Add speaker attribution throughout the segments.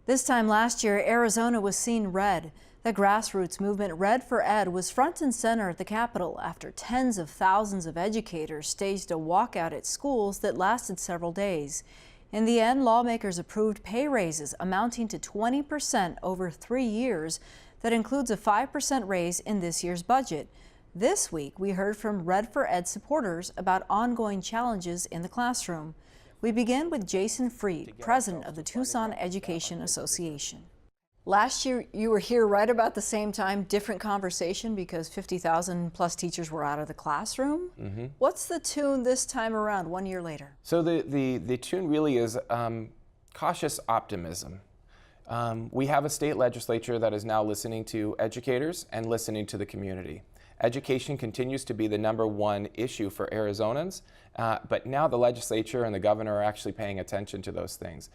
Speaker 1: This time last year, Arizona was seen red. The grassroots movement Red for Ed was front and center at the Capitol after tens of thousands of educators staged a walkout at schools that lasted several days. In the end, lawmakers approved pay raises amounting to 20% over 3 years. That includes a 5% raise in this year's budget. This week, we heard from Red for Ed supporters about ongoing challenges in the classroom. We begin with Jason Freed, president of the Tucson Education Association. Last year, you were here right about the same time, different conversation because 50,000 plus teachers were out of the classroom. What's the tune this time around, 1 year later?
Speaker 2: So the tune really is cautious optimism. We have a state legislature that is now listening to educators and listening to the community. Education continues to be the #1 issue for Arizonans, but now the legislature and the governor are actually paying attention to those things.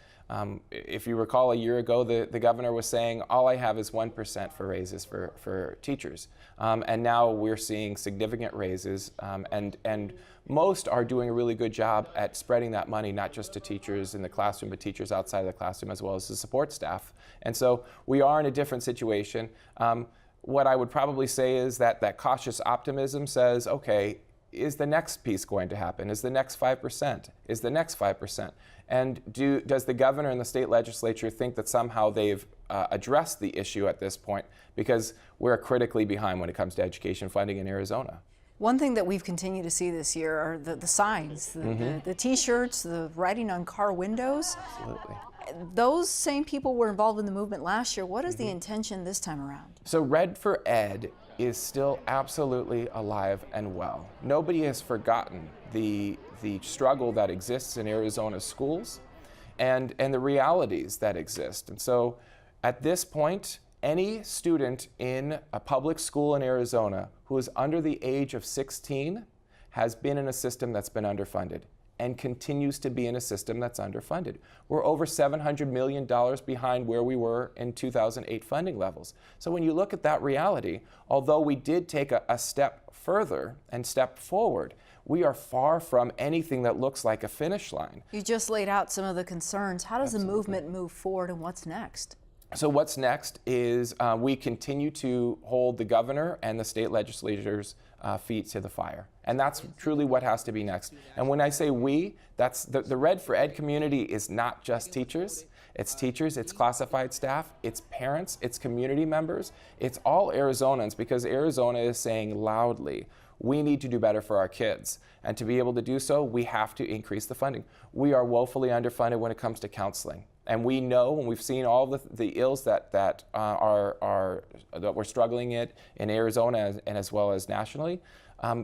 Speaker 2: If you recall, a year ago, the governor was saying, all I have is 1% for raises for teachers. And now we're seeing significant raises, and most are doing a really good job at spreading that money, not just to teachers in the classroom, but teachers outside of the classroom, as well as the support staff. And so we are in a different situation. What I would probably say is that cautious optimism says, okay, is the next piece going to happen? Is the next 5%? Is the next 5%? And does the governor and the state legislature think that somehow they've addressed the issue at this point? Because we're critically behind when it comes to education funding in Arizona.
Speaker 1: One thing that we've continued to see this year are the signs, the T-shirts, the writing on car windows.
Speaker 2: Absolutely.
Speaker 1: Those same people were involved in the movement last year. What is the intention this time around?
Speaker 2: So Red for Ed is still absolutely alive and well. Nobody has forgotten the struggle that exists in Arizona's schools and the realities that exist. And so at this point, any student in a public school in Arizona who is under the age of 16 has been in a system that's been underfunded and continues to be in a system that's underfunded. We're over $700 million behind where we were in 2008 funding levels. So when you look at that reality, although we did take a step further and step forward, we are far from anything that looks like a finish line.
Speaker 1: You just laid out some of the concerns. How does the movement move forward, and what's next?
Speaker 2: So what's next is we continue to hold the governor and the state legislators' feet to the fire. And that's truly what has to be next. And when I say we, that's the Red for Ed community is not just teachers. It's teachers, it's classified staff, it's parents, it's community members, it's all Arizonans, because Arizona is saying loudly, we need to do better for our kids. And to be able to do so, we have to increase the funding. We are woefully underfunded when it comes to counseling. And we know, and we've seen all the ills that we're struggling in Arizona and as well as nationally.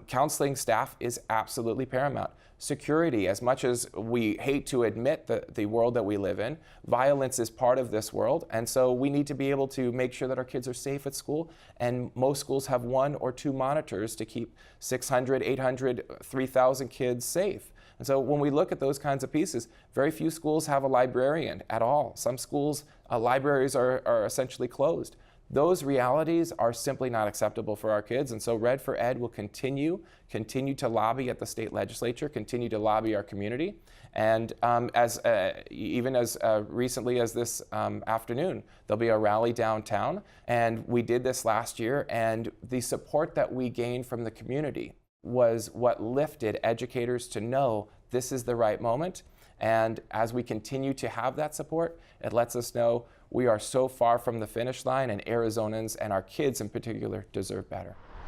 Speaker 2: Counseling staff is absolutely paramount. Security, as much as we hate to admit the world that we live in, violence is part of this world, and so we need to be able to make sure that our kids are safe at school, and most schools have 1 or 2 monitors to keep 600, 800, 3,000 kids safe. And so when we look at those kinds of pieces, very few schools have a librarian at all. Some schools, libraries are essentially closed. Those realities are simply not acceptable for our kids, and so Red for Ed will continue to lobby at the state legislature, continue to lobby our community, and even as recently as this afternoon, there'll be a rally downtown, and we did this last year, and the support that we gained from the community was what lifted educators to know this is the right moment. And as we continue to have that support, it lets us know we are so far from the finish line, and Arizonans and our kids in particular deserve better.